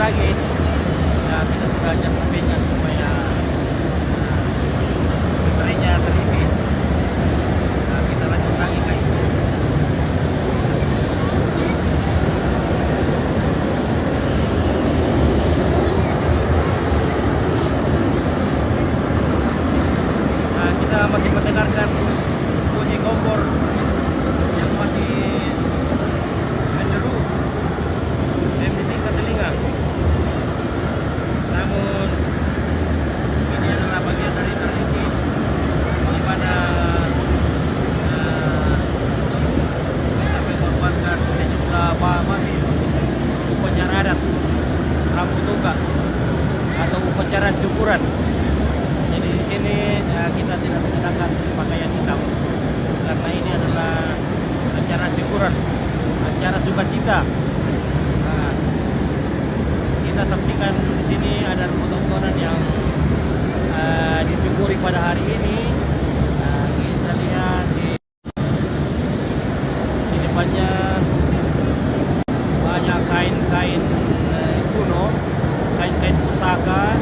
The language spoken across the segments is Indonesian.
pagi ya kita sudah adjust HP-nya supaya baterainya terisi. Nah, kita lanjut lagi guys. Nah, kita masih mendengarkan bunyi kompor yang masih menyeru membisikkan telinga. Namun ini adalah bagian dari tradisi di mana kita mengorbankan sejumlah mati upacara adat Rambutuka atau upacara syukuran. Jadi di sini kita tidak menggunakan pakaian hitam karena ini adalah acara syukuran, acara sukacita. Nah, kita saksikan di sini ada rumput-rumputan yang disyukuri pada hari ini. Nah, kita lihat di depannya banyak kain-kain kuno, kain-kain pusaka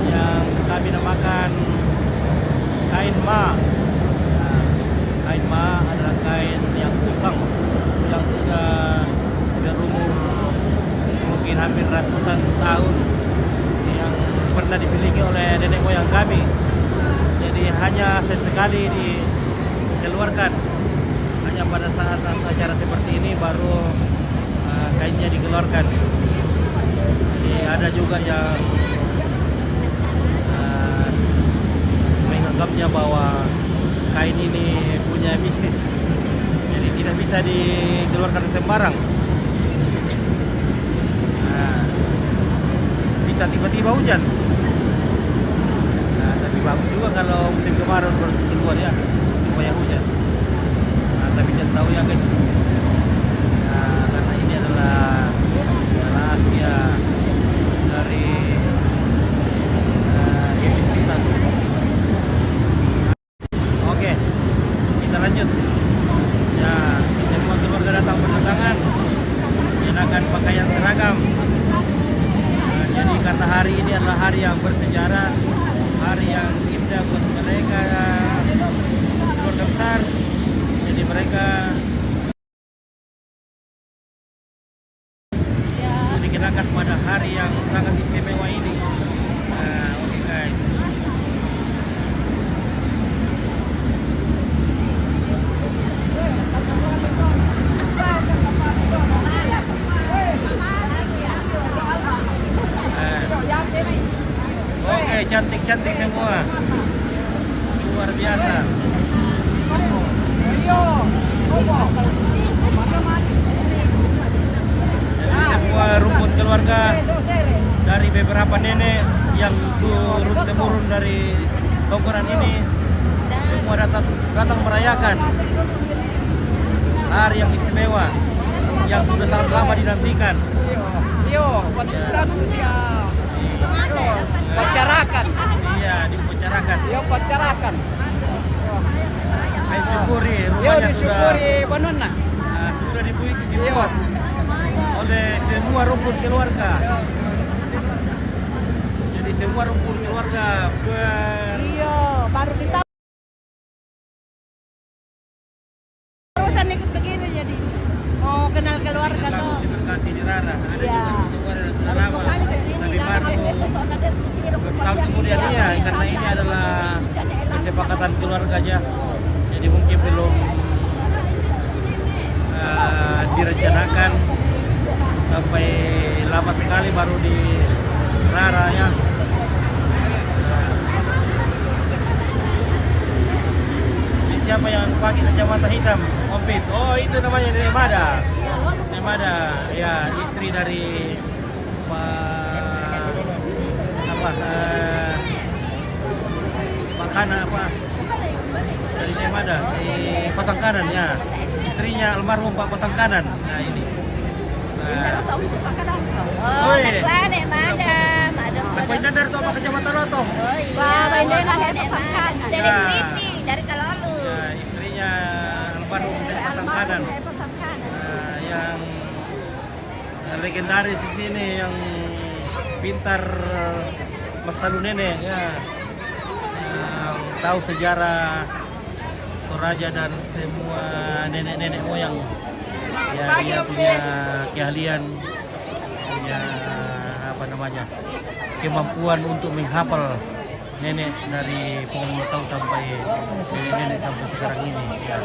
yang kami namakan kain ma. Nah, kain ma adalah kain yang usang yang sudah berumur mungkin hampir ratusan tahun yang pernah dimiliki oleh nenek moyang kami. Jadi hanya sesekali dikeluarkan, hanya pada saat acara seperti ini baru kainnya dikeluarkan. Jadi ada juga yang menganggapnya bahwa kain ini punya mistis, jadi tidak bisa dikeluarkan sembarang. Bisa tiba-tiba hujan. Nah, tapi bagus juga kalau musim kemarau baru keluar ya, supaya hujan. Nah, tapi jangan tahu ya guys. Nah, karena ini adalah rahasia dari kemistisan. Oke, kita lanjut. Ya, semua keluarga datang berdatangan mengenakan pakaian seragam. Jadi karena hari ini adalah hari yang bersejarah, hari yang indah buat mereka keluarga besar. Jadi mereka dikenakan pada hari yang sangat istimewa ini. Nah, oke guys. Oke, cantik-cantik semua. Luar biasa. Jadi semua rumput keluarga dari beberapa nenek yang turun-temurun dari tongkonan ini semua datang merayakan hari yang istimewa yang sudah sangat lama dinantikan. Pacarakan. Iya, diupacarakan. Yo pacarakan. Disyukuri Yo rumahnya disyukuri banuna. sudah dibuat oleh semua rumpun keluarga. Jadi semua rumpun keluarga Iya, baru ditambah. Terusan ikut begini jadi mau kenal keluarga tuh. langsung diberkati di Rara. Ada Iya. juga yang sudah lama, tapi baru bertahun kemudian iya, karena ini adalah kesepakatan keluarga aja. Jadi mungkin belum direncanakan sampai lama sekali baru di Rara ya. Ini siapa yang pakai kacamata hitam? Ompit. Oh, itu namanya Nemada. Nemada, ya istri dari Pak Kana apa? Dari Nemada, di Pasangkanan ya. Istrinya almarhum Pak Pasangkanan. Nah ini. Oh, naklane, madam. Mas Paindandar tuh apa kecamatan Loto? Oh iya. Wah, Paindandar dari Pasangkanan. Dari Ya. Kriti, dari Kalolu. Ya, istrinya almarhum dari Pasangkanan. Pasangkanan. Yang legendaris di sini yang pintar masalu nenek ya. Yang tahu sejarah Toraja dan semua nenek-nenek moyang. Ya, dia punya keahlian, punya apa namanya, kemampuan untuk menghafal nenek dari pengumur tahun sampai nenek sampai sekarang ini. Ya,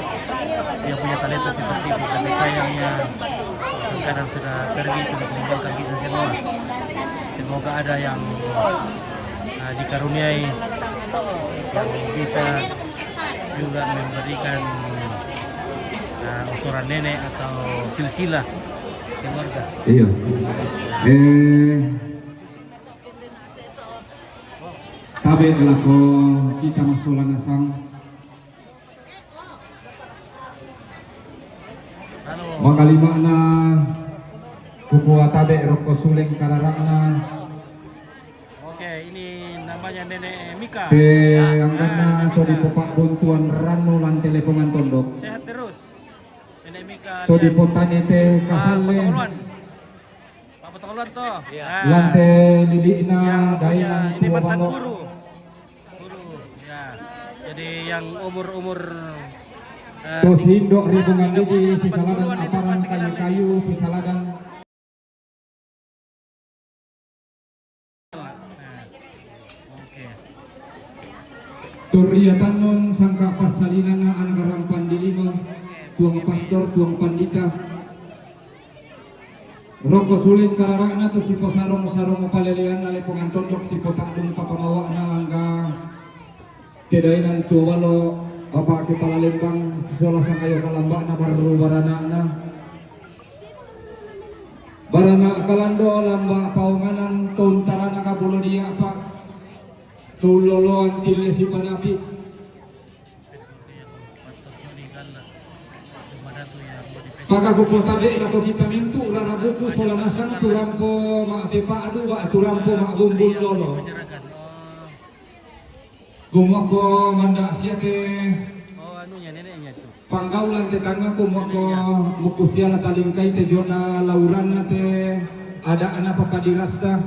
dia punya talenta seperti itu, tapi sayangnya sekarang sudah pergi, sudah meninggalkan kita semua. Semoga ada yang dikaruniai yang bisa juga memberikan usuran nenek atau silsilah keluarga. Iya. Tabe elako kita masulan asang. Makalima na kukuha tabe roko suleng kararana. Oke, ini namanya Nenek Mika. Anggana to di popak buntuan rano lan telepongan tondok. Sehat terus. Nenek Mika. To di potani te kasale. Pak Petoluan toh. Lante lilina dainan Ini tua mantan balok. guru. Ya. Jadi yang umur-umur To sindok ribungan di si saladan aparan kayu-kayu si saladan. Oke. Turiatan nun sangka pasalinan na anggarang pandilimo. Tuang pastor, tuang pandita. Roko sulit kararana to si posarong-sarong palelian nali pengantondok si potadung papamawa na angga kedainan tuwalo apa kepala lembang sesolah sang kayo kalamba na baru barana kalando lamba paunganan tuntara na kabulo dia apa tulolo antile si panapi pagka kupo tabi lako kita mintu rarabuku solanasan turampo maapipa adu ba turampo maabumbul lolo gumoko manda siate Anunya neneknya itu. panggaulan tetangga gumoko mukusia la talingkai te jona lauran te ada anak pakadirasa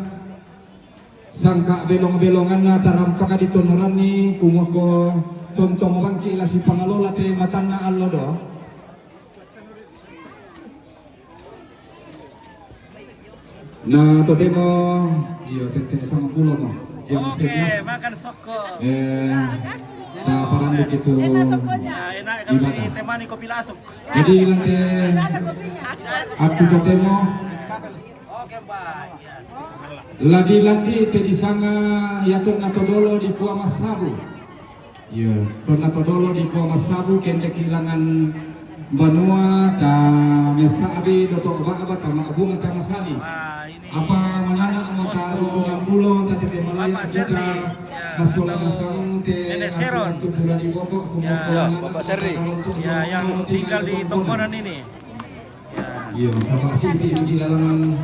sangka belong-belongan na tarampa di tonoran ni gumoko tontong bangki ila si pangalola te matanna allo do. Nah totemo iyo tete sama pulo mo. Oke, makan soko. Nah parang begitu. Ya, enak kalau ditemani kopi lasuk. Jadi nanti aku totemo. Oke, Mbak. Ya. Lagi-lagi tadi sanga yakun natodolo di Pua Masabu. Iya, natodolo di Pua Masabu kende kehilangan Banua ta mesabi doto ba ta maabung ta masali. Wah, ini Apa manana ang makarugan pulo tadi te malaya kita kasulang sang te Nenek Seron. tubulan di bobok Ya, Bapak Serri. Ya, yang tinggal di Tongkonan ini. Ya. Iya, Bapak Siti di dalam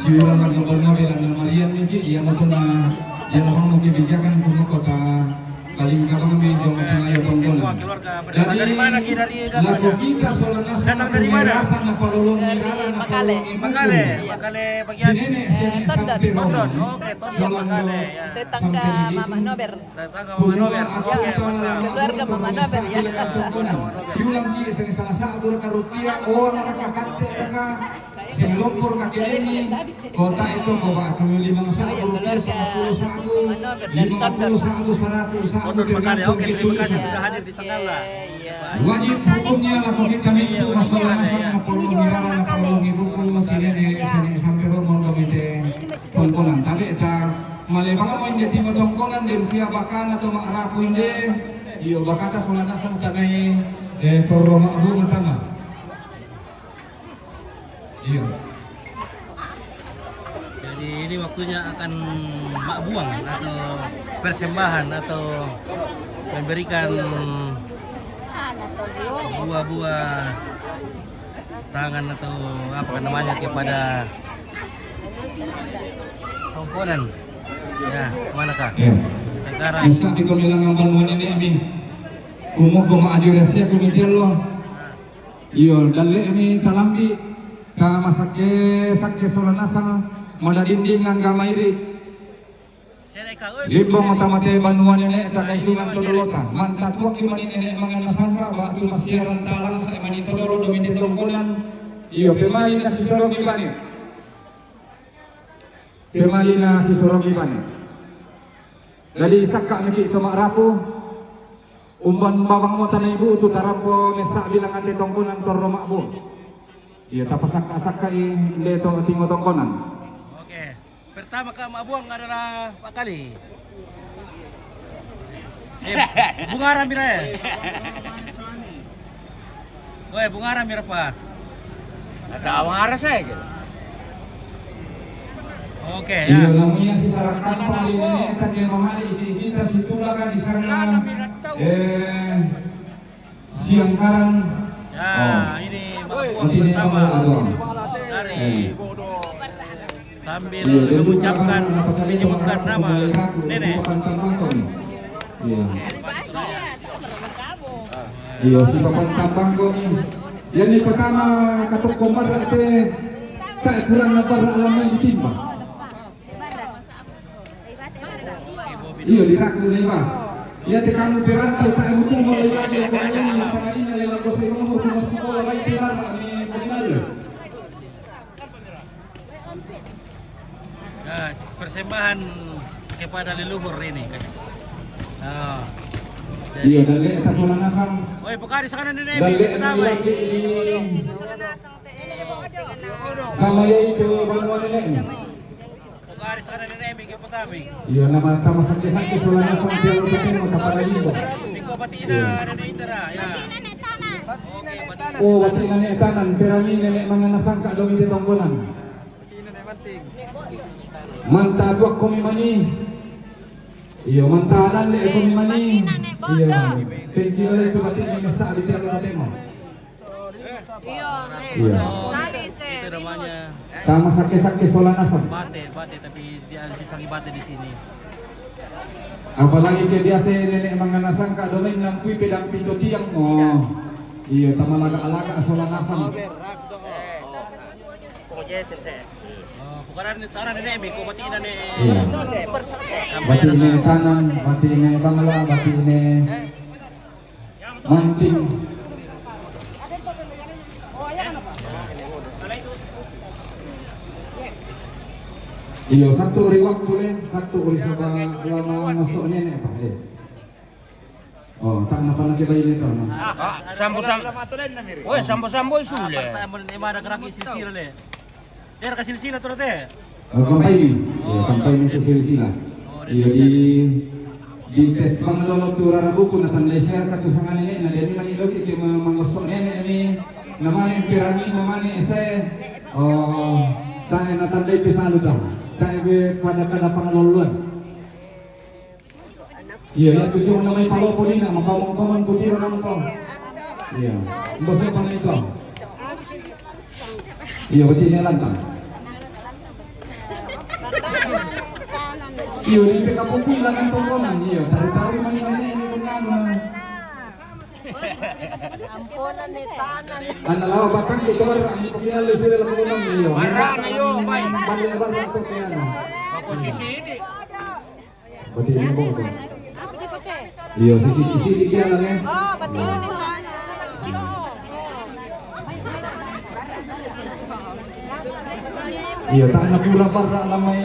siuran gubernur dan Marian ini yang yang mau kebijakan kota Kalingka kami jom pengayo Semua tonggolan. keluarga berdatang dari mana Ki? Dari Lagu kita solana Datang dari mana? Makale. Makale bagian Tondon. Oke, Tondon Makale ya. Tetangga Mama Nober. Tetangga Mama Nober. Oke, mantap. Keluarga Mama Nober ya. Siulang ki sing salasa abur ka rupiah orang kakante ka sing lompor ka kini kota itu bawa kami 5 sa keluarga Mama Nober dari 50 Tondon. sa 100 sa Tondon Makale. Oke, terima kasih sudah hadir di Sagala. wajib hukumnya laku kita itu masalah pengiralan apalagi hukum masih ini sampai romo domite tongkonan tadi eta malebang mo inde timo tongkonan dari siapa kan atau makrapu inde iyo bakata solana sa tanay peroma abu matama iyo. Jadi ini waktunya akan makbuang atau persembahan atau memberikan buah-buah tangan atau apa namanya kepada komponen. Ya, kemana kak? Sekarang Bisa di kamilangan banuan ini ami kumuk kuma adirasia kumitian lo iyo dalle ami talambi sakit solanasang madadindingan gamairi. Sereka, Limbong otamate banuan ini tak kaisulan todolota. Mantatwak iman ini mga nasangka waktu masiaran talang sa iman ito doro domini tongkonan. Iyo pemali na si Sorong Ibani. Pemali na si Sorong Ibani. Dali sakka niki ito makrapo. Umban bawang mo tanay ibu itu tarapo mesa bilang ante tongkonan torro makbo. Iyo tapasakka hindi ito tingo tongkonan. Pertama ka mabuang adalah Pak Kali. Bunga Ramira ya? Oh Bunga Ramira Pak. Ada awang aras saya gitu. Oke Iya, ya. namanya si Sarakan paling ini kan dia mahali kita situlakan di sana. Siangkaran. Ya, ini mabuang Ini pertama dari sambil menyebutkan nama nenek. Iya. Iya, si Bapak Tambang ini. Yang ini pertama katuk komar itu tak kurang lebar alaman ditimbang. Iya, diraku nih Pak. Ya tekan berarti tak butuh mulai lagi pokoknya ini sama ini adalah kosong mau ke sekolah lagi tilar ini sebenarnya. Nah, persembahan kepada leluhur ini guys. Oh. Iya, dari atas Solanasang. Oi, Pokari sekarang nenek Dari pertama. sama yaitu banuan nenek. Pokari sekarang nenek ke pertama. Iya, nama tama sakit-sakit Solanasang dia bertemu kepada ibu. Niko batina nenek Indra ya. Oke, batina. Oh, wati nenek tanan, perami nenek manganasang ka domi di tonggonan. Manta tuak kami mani. Iya, mantanan le kami mani. Iya. Tinggi le itu batik ni mesa di siang temo. Iya, Iya. Itu namanya Tama sakit-sakit Solanasang. bate tapi dia disangi bate di sini. Apalagi ke dia nenek manganasang ka domi nang kui pedang pintu tiang mo. Iya, tama laga-alaga Solanasang. Bukan sekarang nenek ko batina nenek. Iya. Bati ini kanan, bati ini bangla, bati ini manting. Iya, satu uri waktu le, satu uri sama lama masuk nenek pak le. Oh, tak napa lagi bayi ini tuh. Sambo-sambo. Woi, sambo-sambo sulit. Pertama nenek ada gerak silsilah le. Dia ada silsilah turut teh. Kampai, iya kampai itu silsilah. Iya di tes panglolo tu rara buku na tanda share ka tusangan ini na demi mani loki ke mangosok nenek ini namanya pirami mamani saya tanya na tanda pisalu dah tanya be pada pangloluan. Iya ya tujuh namanya palopo ni na makamu-kaman putiro nang to. Iya, bosnya pana itu. Iya berarti ini lantang. Iyo, di kampung bilang ang tongkonan. Iyo, tari-tari man ini benar. ampunan ni tanan. Analaw, bakang ito ang pagkinalo sila lang kulong iyo. Marah na yun, bay. Balibar na ito kaya na. Posisi ini. Bati ini mo. Apa di pakai? Iyo, sisi kaya lang eh. Oh, batinan ni tanan. Iyo, tak na pura para lamay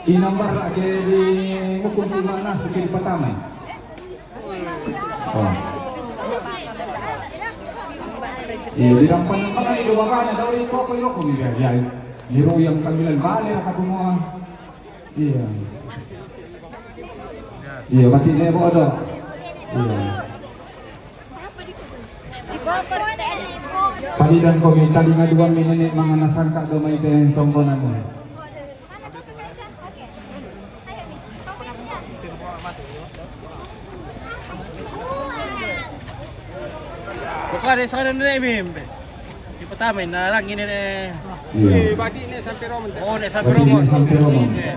inambar ake di mukung mana sekali patamay. Oh. Iyo, di dampan ng mga iluwagan na daw rin ko ilo kung iya. Liro yang kamilan bali na katumua. Iya. Iya, bati na po do. Iya. Palidan ko may tali nga 2 minute mga nasangka do may tongkonan mo. Bukan sekarang nenek Mim. Di pertama narang ini nih. Iya. Bati ini sampai Roman. Oh, nek sampai Bati Romo. ini sampai Romo. Ya.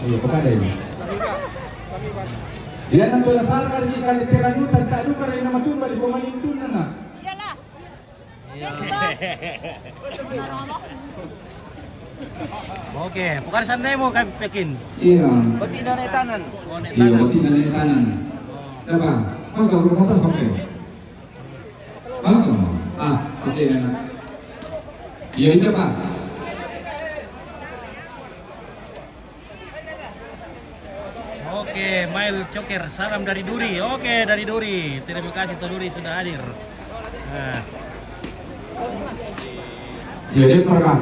Iya, kepada ini. Yan ang tulasar kali kali teranutan tak ada kali nama tu balik pemalintun na. Iyalah. Oke, bukan sana mo kay Pekin. Iya. Bati na na itanan. Oh, nek Iya, tanah. bati na tanan. Apa? Kau kau rumah sampai. Ah, okey na. Iya ini Pak. Oke, Mail Coker, salam dari Duri. Oke, dari Duri. Terima kasih Tuh Duri sudah hadir. Nah, Iya dia perkah.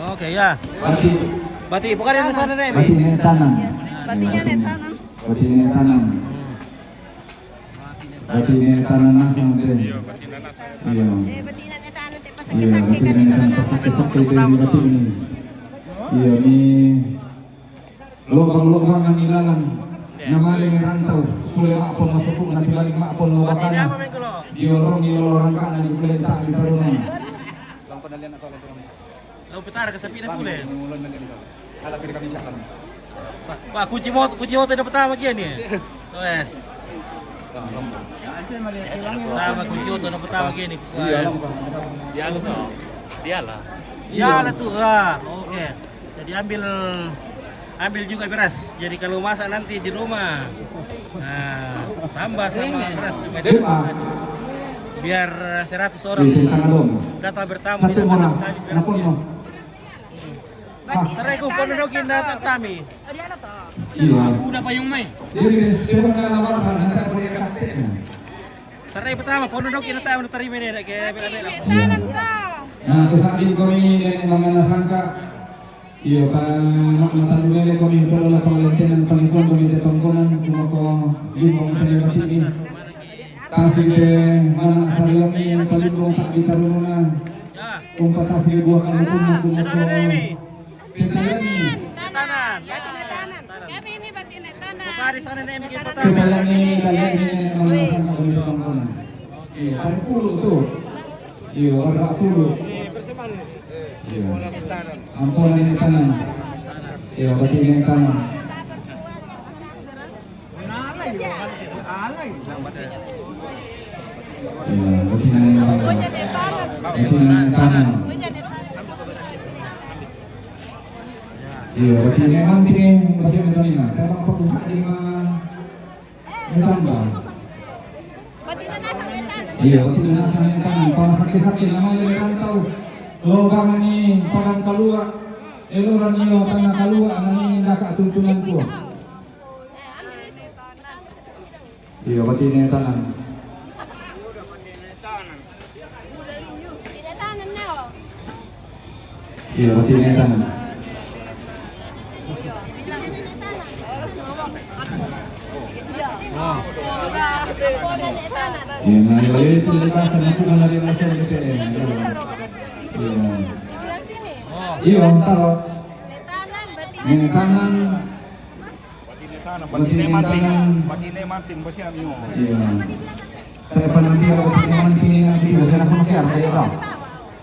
oke ya. Bati, Berarti bukan yang sana nih, bati Mi. na tanan. Batinya netanan. Bati na tanan. Bati na tanan na sampai. Iya. Betina netanan te Iya, bati na tanan sakit-sakit dari bati ini. Iya, ni lubang-lubang ang ilalang na maling rantau. Sulit maapon masukong na pilaling maapon Berarti ini lubakana. apa, Mengkulo? Diorong ka na di kulenta di tarungan. Lau petara kesepi dah sule. Pak, kunci motor dah pertama lagi ni. Tuh sama kunci motor dah pertama lagi ni. Dia lu toh. Dialah. Ya lah tuh. Oke. Jadi ambil juga beras. Jadi kalau masak nanti di rumah. Nah, tambah sama beras biar 100 orang Di tangan dong. datang bertamu Satu tidak mana? habis beras. Napon mo. Sarai ko pononokin na tatami. Iya. Udah payung mai. Jadi sebab na nawaran nanti boleh kakte. Sarai pertama pononokin na tayo na tarime ni kaya bela-bela. Netanan ka. Nah, kesabi kami dari mga nasangka. Iyo kan matandulele kami pala pangalantenan pangikon kami de pangkonan kumako limong panibati ini. Kasi de mana sariyami yang palibong tak ditarununa. Ya. Kung patasi buah kampung kumako. Sana na ini. Ketalani. Tanan. Kami ini bati netanan. Pari sana na ini pertama. Ketalani kalian mga nasangka kami de pangkonan. Iyo, paling puluh tuh. Iyo, ada puluh. Iya. Ampunan di kanan. Iya, bati di kanan. Iya, bati di kanan. Bati di kanan. Iya, bati di kanan ini bati di kanan. Tapi apa pun di ditambah. Betina nasa netanan. Iya, bati di kanan. Kalau sakit-sakit namanya di rantau. Logang ni pagang kalua, eluran niyo tanga kalua nani daka tuntunan ko. Iya, bati ni tanan. Netanan na oh. Iya, bati ni tanan. Iya, na layo tilikasan ako na rin sa DPM. Iya. Iya, taro. Ni tanan. Bati ni tanan. Bati na manting ba siya niyo? Iya. Saya penanti ako penanti nanti bukan aku masih ada ya tak.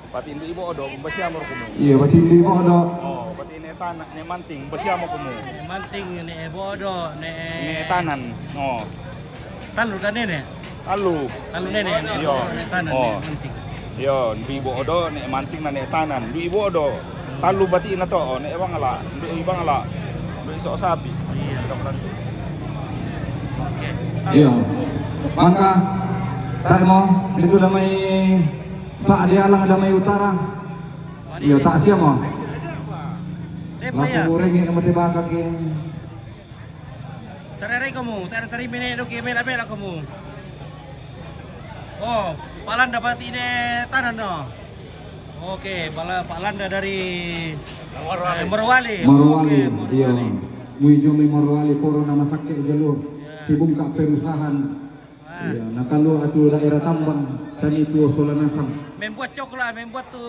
Bati hindi ibo odo ba siya mo kumo? Iya, bati di mo ada. Oh, bati na tanan ni manting ba siya mo kumo? Manting ni bodo ni Ni tanan. Oh. talur kan ni. Alu. Talur ni. Yo. Tanan Oh. manting. Yo, di ibo odo ni manting na ni tanan. Di ibo odo. Talu bati na to, oh, ni ibang ala. Di ibang ala. Di iso sabi. Iya. Oke. Iya. Maka tak mo itu damai sa dia lang damai utara. Iya, tak siya mo. Siapa ya? Laku ringi naman diba kaki. Sarai kamu, tari mene do ke bela-bela kamu. Oh, Palanda bati ni tanan no. Oke, Palanda dari Morowali. Morowali. Oke, Iya. Morowali. Muijo may Morowali puro nama sakit jalur. Dibungka perusahaan. Iya, nakalu atu daerah tambang dan itu Solanasang. Membuat coklat, membuat tu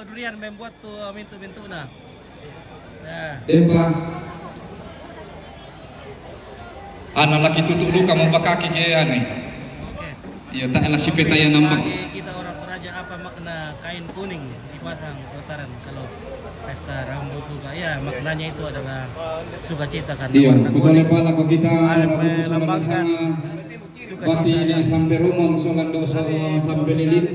durian, membuat tu mintu-mintu na. Ya. Demba. Anak laki tutup lu kamu bakaki gaya nih. Oke. Ya tak elah sipet yang nambang. Bagi kita orang Toraja apa makna kain kuning dipasang putaran kalau pesta rambut juga. Ya, maknanya itu adalah sukacita kan. Iya, betul Pak lagu kita melambangkan melambangkan bati ini sampai rumong solando sampai lilin.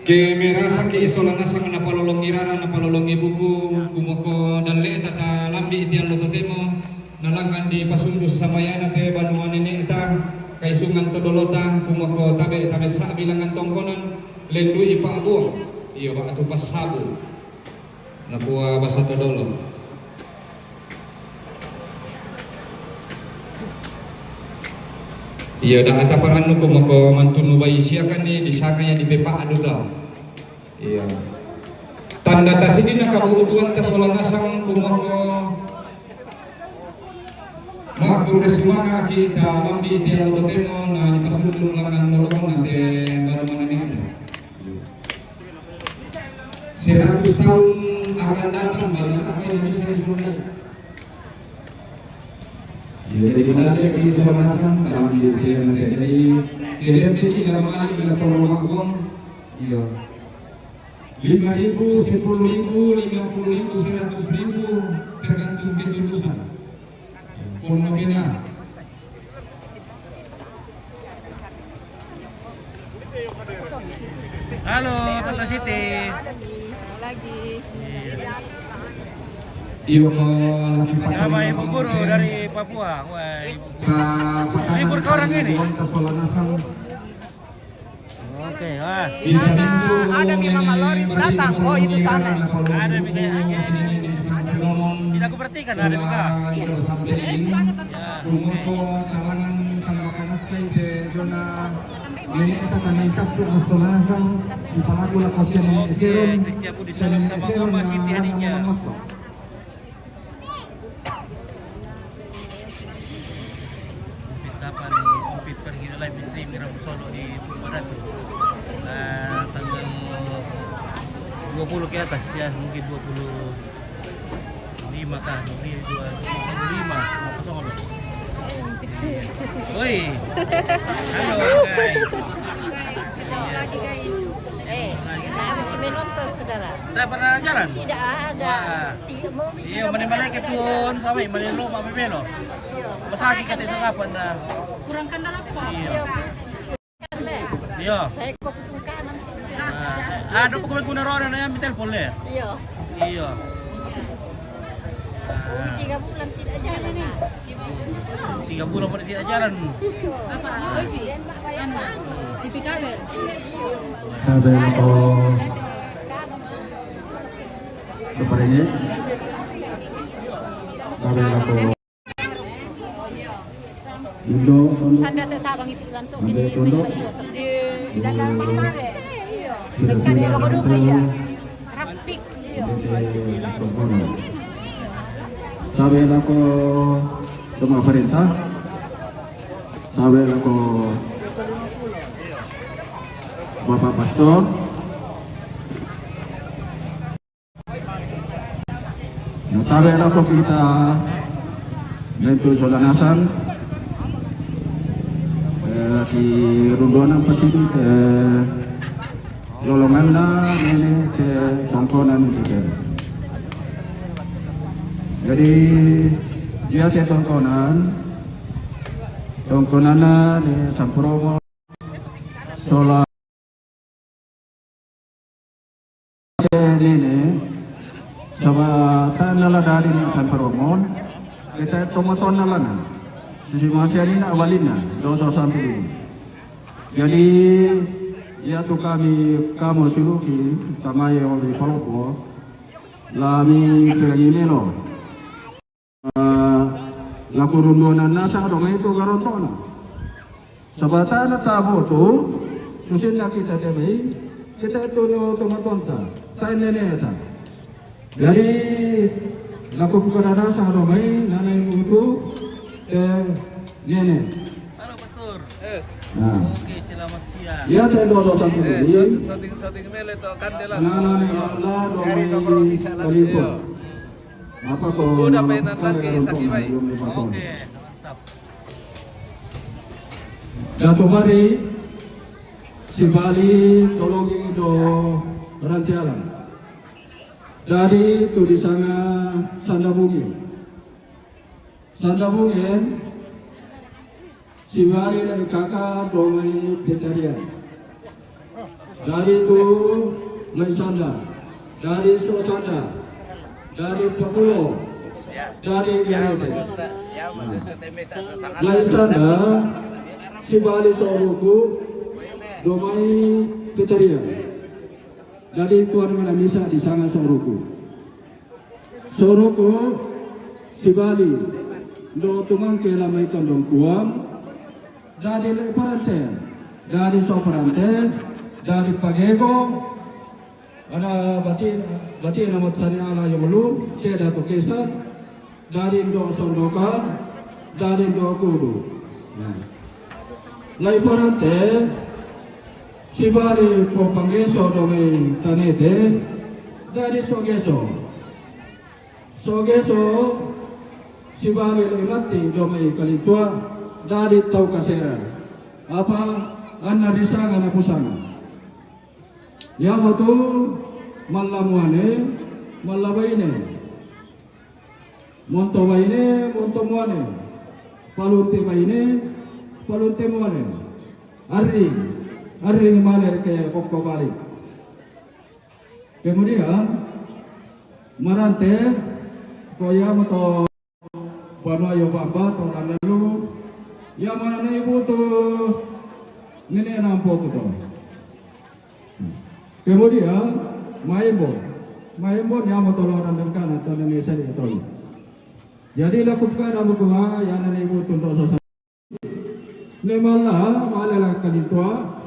Ke merasa ke isolana sama napalolong irara napalolong ibuku kumoko dan le tata lambi itian loto temo nalangkan di pasundus samayana te banuan ini ita kay sungan todolota kumoko tabe sa bilangan tongkonan lendu ipa abuah iyo ba atu pas sabu nabuah basa todolo. Iya, dah kata paranu kumoko mantunu bayi siakan ni disakanya di pepa adu dah. Iya. Tanda tasidi nak kabuutuan tasolana sang kumoko makru resumaka kita lambi iti lalu temo na ipasudulung langan nolong nate baru mana ni ada. 100 tahun akan datang baru apa yang bisa disulai. Jadi benar dia di sebelah sana dalam diri nanti jadi dia tinggi dalam mana kita tolong makom, iya. 5.000, 10.000, 50.000, 100.000 tergantung ketulusan. Purno kena. Halo, Tante Siti. Lagi. Iyo Sama Ibu Guru dari Papua. Wah, Ibu Guru. Libur ke orang ini? Oke, wah. Ada Mama Loris datang. Oh, itu sana. Ada kayaknya. Tidak aku perhatikan ada juga. Ya, oke. Kristia Budi salam sama Oma Siti Hadijah. Kapan Umpit pergi live stream di Rabu Solo di Barat tanggal 20 ke atas ya, mungkin 25 kah, 25 apa soal lo? Woi, halo guys. Lagi guys. Kami nonton saudara. Tidak pernah jalan? Tidak ada. Iya, mana ke tuan sampai mana lo mau belo. Masaki kata sekapan dah. Kurang kendala apa? Iya. Iya. Saya kok kanan. Ada pokoknya guna roda na yang telepon le. Iya. Iya. 3 bulan tidak jalan. 3 bulan pada tidak jalan. Apa? TV kabel. Kabel ko seperti ini. Kabel ko Indo Sanda tetabang itu lantuk Ambil ini tunduk. di dalam kemare. Iya. Dekat dia logo dulu ya. Rapik. Iya. Kabel ko sama perintah. Kabel ko Bapak Pastor. Kabel ko kita Bentu Solanasan di rundonan petini lolongan ini ke tongkonan juga. Jadi dia ke tongkonan di Sampromo Sola ini sama tanah dari Sampromo kita tomaton nalana. Jadi masih ini nak awalina, dosa sampai ini. Jadi ya tu kamu suluki sama yang di Palopo, lami kerimelo, laku rundonan nasa rumah itu karontona. Sebatana tabu tu, susunlah kita temui, kita itu tomatonta, tanya neta. Jadi laku bukan nasa rumah nanai itu. Nene. Halo Pastor. Nah. Oke, selamat siang. Ya saya doa sampai ini. Shooting mele to kandela. Dari nomor bisa lagi. Apa kau? Udah mainan lagi sakibai. Oke, mantap. Dato mari si Bali tolong do rantialan. dari itu di sana Sandabungin. Sandabungin Sibari dari kakak domai Petarian. Dari itu Laisanda, dari Sosanda, dari Pakulo, dari Garete. Laisanda Sibali Soruku domai Petarian. Dari Tuan Malamisa di sana Soruku. Soruku Sibali do tumang ke lamai kandong kuam dari Leparante, dari Soparante, dari Pagego, ada bati nama sari ala yang belum, saya datuk kesan, dari do Sondokan, dari do Kudu. Leparante Sibari Popanggeso domai Tanete, dari Sogeso. Sogeso Sibari Lemati domai Kalitua dari Tau Kasera. Apa anna risanga na pusana. Ya betul malamuane malabaine. Monto baine monto muane. Palunte baine palunte muane. Ari male ke pokok balik. Kemudian Marante koya moto Banoyo Bamba to Nanalu ya mana na ibu tu nenek nampo tu. Kemudian Maimbo yang moto orang dengkan atau Indonesia di Toli. Jadi lakukan abu kuha yang nenek ibu tu untuk sosok. Nemala malela kalitua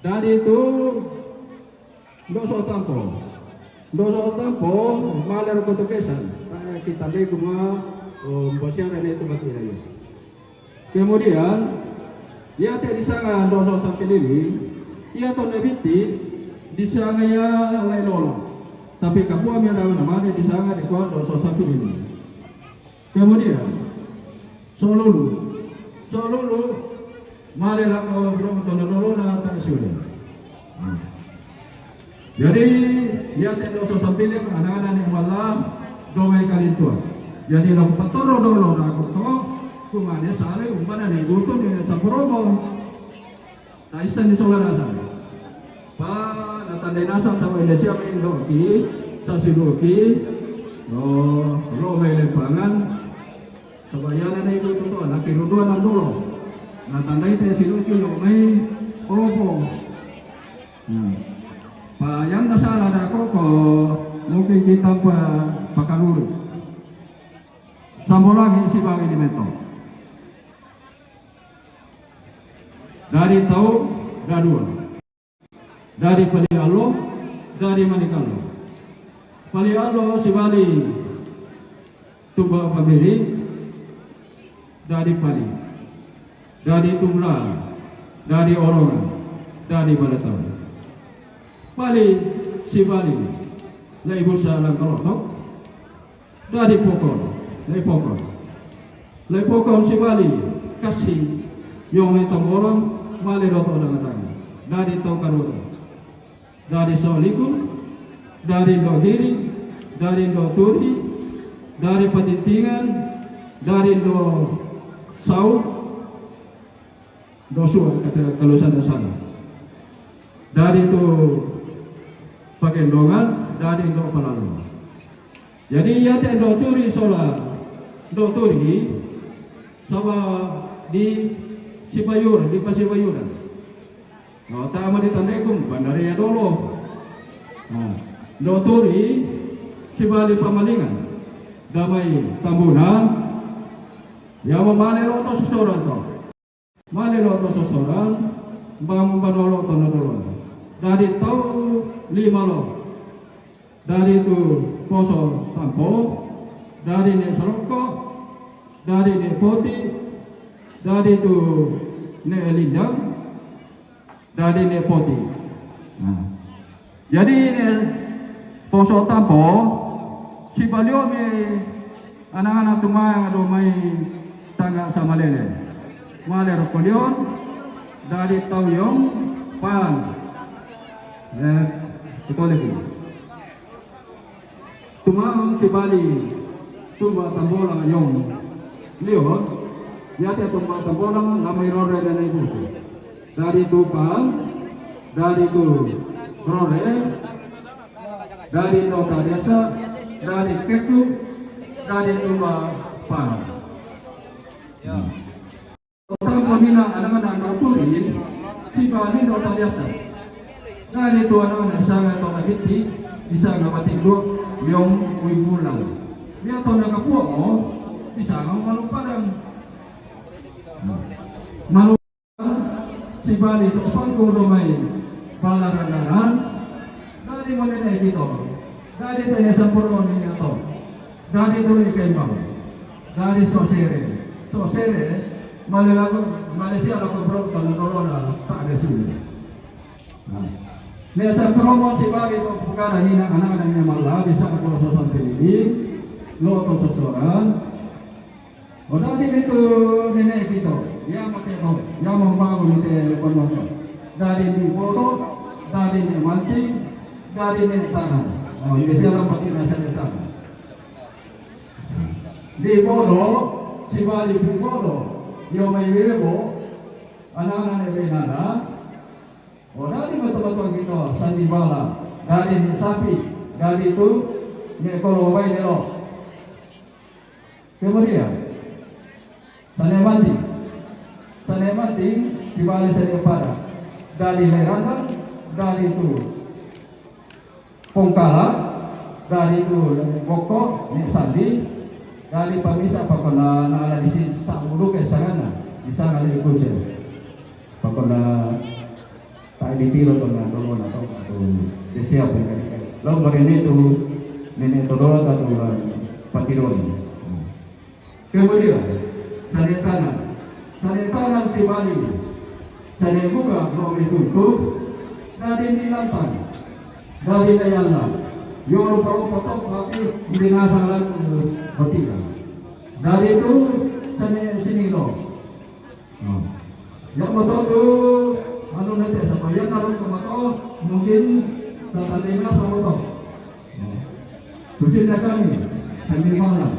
dari itu doso tampo maler kotokesan kita lihat cuma bosian ini itu mati lagi. Kemudian ia tidak disanga doso sampai lili, ia tahu nebiti disanga ya lelolo, tapi kamu ambil nama disanga di kuat doso sampai lili. Kemudian solulu maler aku belum tahu na tak sudah. Jadi ia tidak doso sampai lili anak-anak yang malam domai kalintua. Jadi lalu patoro dolo aku to kumane sare umpana ni gutun ni sa promo. Taisan di solar asa. Pa natandai nasa sa Indonesia Indoki sa Sidoki lo mele pangan sabayana na gutun to nakiruduan ang dolo. Natandai te Sidoki lo may promo. Pa yang nasala na ko mungkin kita pakalulu. Sambo lagi si bagi di meto. Dari tahu dadua. Dari Palialo, dari Manikalo. Palialo si bali tuba pamiri dari Pali. Dari Tumla, dari Orongan, dari Balatau. Pali si bali la ibu salang kalotok dari Pokor. Lepokon si Bali kasih yung may tamorong maliroto dengan dari Taukaroto, dari Sauliku, dari Dodiri, dari Doturi, dari Patintingan, dari Do Sau, Dosua kalau sana, dari itu Pagendongan, dari Do Palalo. Jadi ia tak Doturi solar. Doturi sama di Sibayur, di Pasibayuran. Tak mau ditandai kum Bandaria dulu. Doturi Sibali Pamalingan, damai Tambunan. Ya malero to seseorang to. Malero to seseorang, bang banolo to nodolo. Dari tahun 5 lo. Dari itu Poso Tampo, dari ne Saroko, dari ne Poti, dari itu ne Elindang, dari ne Poti. Jadi ne Poso Tampo, si Balio me anak-anak tumay yang may tangga sa Malele. Malero Polion, dari Tauyong, Pan. Ito lagi. Tumang si Bali Tumba Tambolang yung Leon Yati Tumba Tambolang Lamay Rore dan Ibu dari Tupang dari Tu Rore dari Nota Desa dari Ketu dari Tumba Pan Tentang pembina anak-anak Napuri si Bali Nota Desa dari Tu anak-anak sangat Tonagiti bisa ngapatin dua yung wibulang. Dia tahu nak apa? Bisa ngau malu padang. Malu si Bali sopan kurumai balarangan dari mana ni kita? Dari tanya sempurna ni kita. Dari dulu kembang. Dari sosere Malaysia lagu berapa kalau corona tak ada sulit. Nesa promo si Bali perkara ini anak-anak yang malah bisa kalau sosan pilih lo atau seseorang. Udah itu nenek kita, yang pakai tahu, yang membangun itu ekonomi. Dari di foto, dari di manting, dari di tanah. Oh, ini siapa pakai nasi di tanah. Di foto si Bali di foto, yang mayu anak-anak yang benar. Oh, dari betul-betul kita sandi bala, dari sapi, dari itu ni kalau bayi ni lo. Kemudian, sana mati, di balik sana pada, dari lerana, dari itu pongkala, dari itu pokok, ni sandi, dari pamisa pakona na di sini sakulu ke sana, di sana di kusir, pakona tak ditilo dengan tolong atau desiap dengan lalu hari itu nenek tolong atau patironi. Kemudian sanetanan si Bali, saya buka mau ditutup dari nilatan, dari dayana, yang lupa potong tapi binasalan bertiga. Dari itu sini lo, yang betul tu. Anu nanti supaya kalau kemato mungkin tatandina sama to. Tujuan kami mana?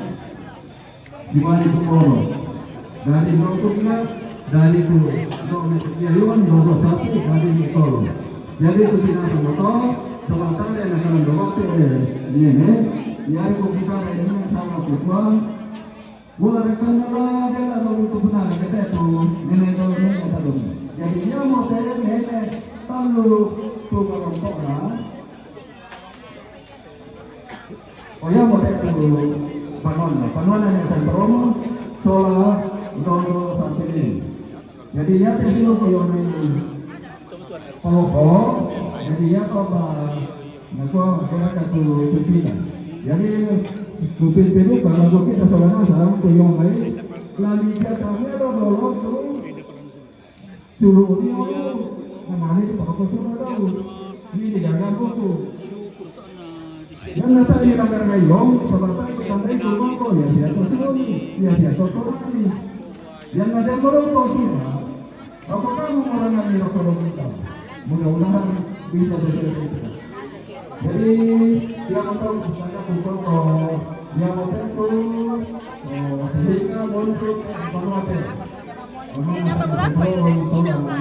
Di mana itu kono? Dari Nortuknya, dari itu Nortuknya nomor 1 dari Tolo. Jadi tujuan sama to, sementara yang akan waktu ini, yang kita ini sama tujuan. Bukan karena dia lalu itu benar kita itu nenek tadi. Jadi dia mau saya nenek lalu tu kelompok lah. Oh ya mau saya tu panon yang saya promo soal dono sampai ini. Jadi dia tersilu koyon ini. Oh, jadi dia coba nak saya tu supinan. Jadi supir itu kalau kita soalnya sekarang koyon lagi. Lalu kita kami ada dulu tu. Suruh dia namanya itu pakai suruh tahu ini dijaga buku dan nanti dia akan ngayong seperti sampai turun kok ya dia turun ya dia turun lagi yang ada merokok sih apa kamu orang yang merokok kita mudah-mudahan bisa selesai jadi yang tahu saya buku yang mau tentu sehingga untuk berlaku. Sina pa kurang pa yun, sina pa.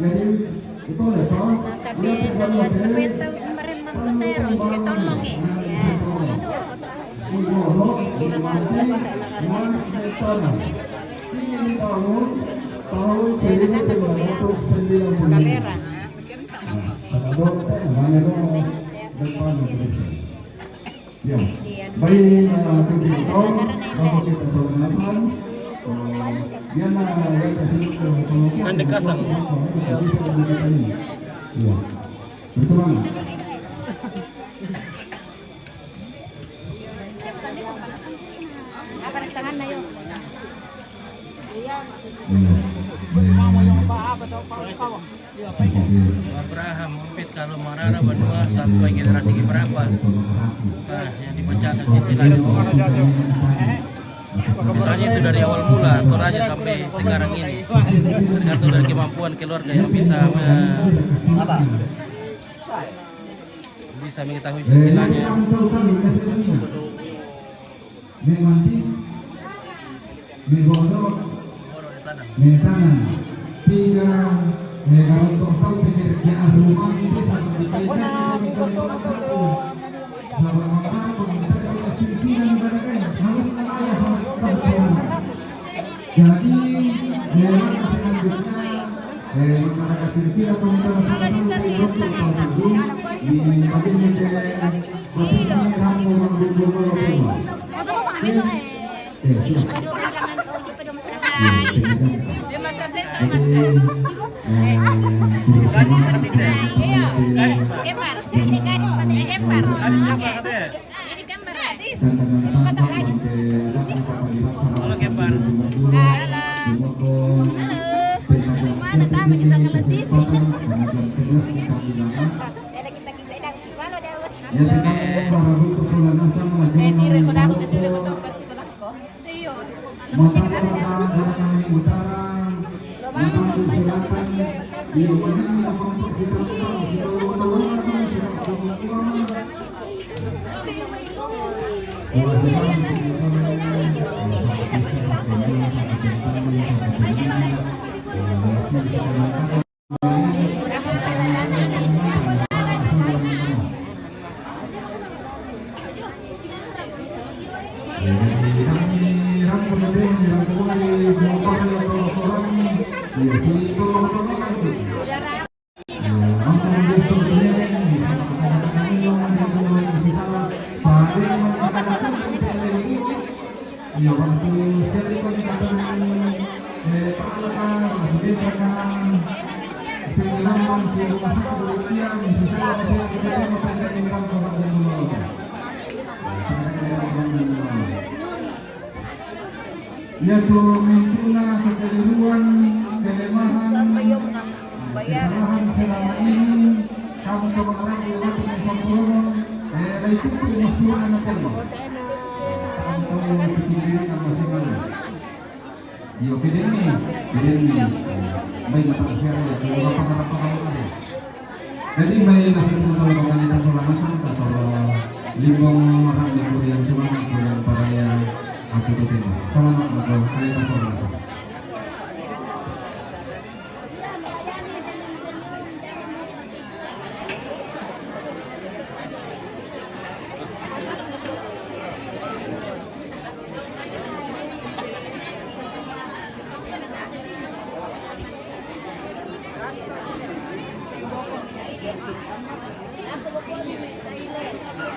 Jadi itu lepas. Tapi terlihat berbeda meremang keteron, ketolong ya. Kamera. Ya, baik Anda kasang. Ya, bersemangat. na yun. Abraham umpit kalau marara berdua sampai generasi keberapa. Nah, yang dibacakan istilahnya. Misalnya itu dari awal mula atau aja sampai sekarang ini. Tergantung dari kemampuan keluarga yang bisa mengetahui silsilahnya. Halo Kembar. Mana tamu kita ke letih? Yaitu mintulah kekeliruan, kelemahan, kesalahan selama ini kamu orang yang sempurna, itu penyusuan anak kamu. Kamu pikirin masing-masing. Yo kini, baik mata siapa ya, kalau apa ada. Jadi baik nasi kalau kita soal masuk atau limong orang di Korea cuma yang para yang aku tuh tema. Selamat malam, kita soal.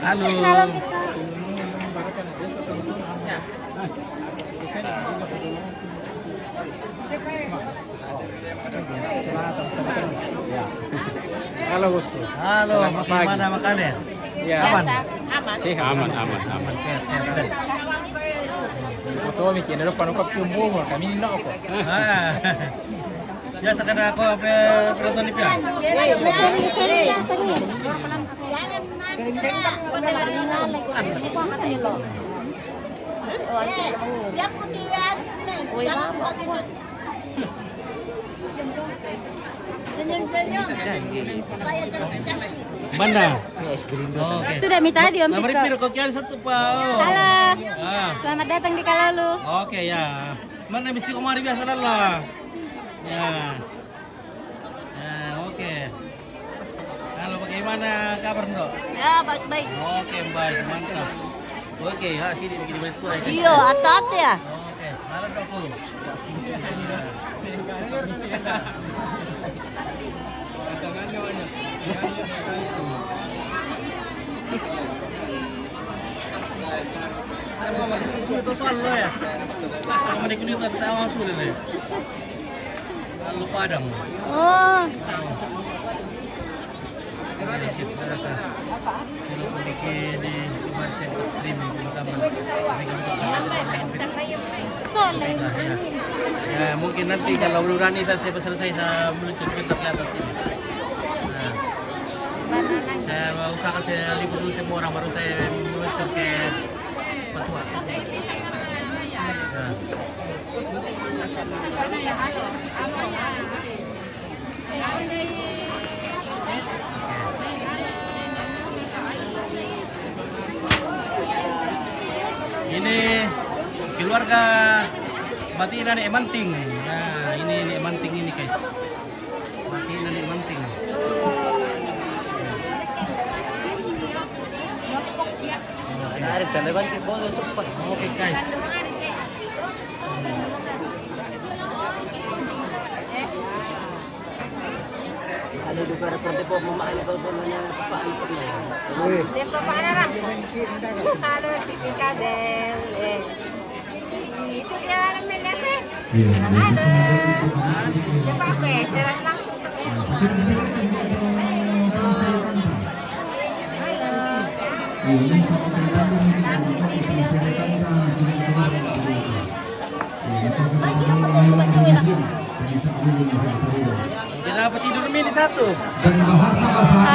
Halo. Halo bosku. Halo, bagaimana makannya? Ya. Aman? Sehat. Aman. Sehat. Betul nih, kini depan kau piumbo, kami nak kok. Ya sekarang aku apa penonton di pian? Siap kemudian. Jangan pakai senyum-senyum. Mana? Oke. Sudah minta tadi Om Nomor Piko. piro kok kian satu Pak. Halo. Ah. Selamat datang di Kalalu. Oke ya. Mana misi kemari biasa lah. Ya. Ya, oke. Halo, bagaimana kabar, Ndok? Ya, baik-baik. Oke, baik, mantap. Oke, ha sini bikin balik tuh. Iya, atat ya. Oke, halo Dokku. Itu soal lo ya. Sama di kulit tapi tahu sulit ya. Lalu Padang. Oh. Bikin di kemarin stream ya mungkin nanti kalau udah nih saya selesai saya meluncur sebentar ke atas ini. Saya usahakan saya libur dulu semua orang baru saya meluncur ke Patua. Ini keluarga Batina nih Emanting. Nah, ini Emanting ini guys. Batina nih Emanting. Oke guys. Tempo para halo tipika del. Itu dia namanya sih. Halo. Cepat oke, serang langsung ke Kenapa tidur mini satu? Dan bahasa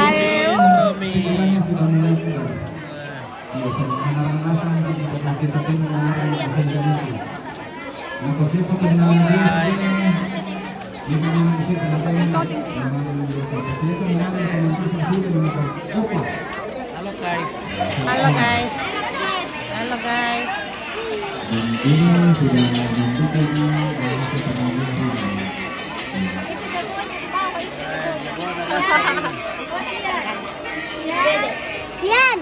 Ayo. Romi. sebenarnya sudah mulai sudah. Ya, sebenarnya rasa kita mengenal bahasa Indonesia. Nah, konsep pengenalan ini di mana kita Halo guys. Halo guys. Halo guys. dan ini sudah menentukan bahasa pengenalan. Tian.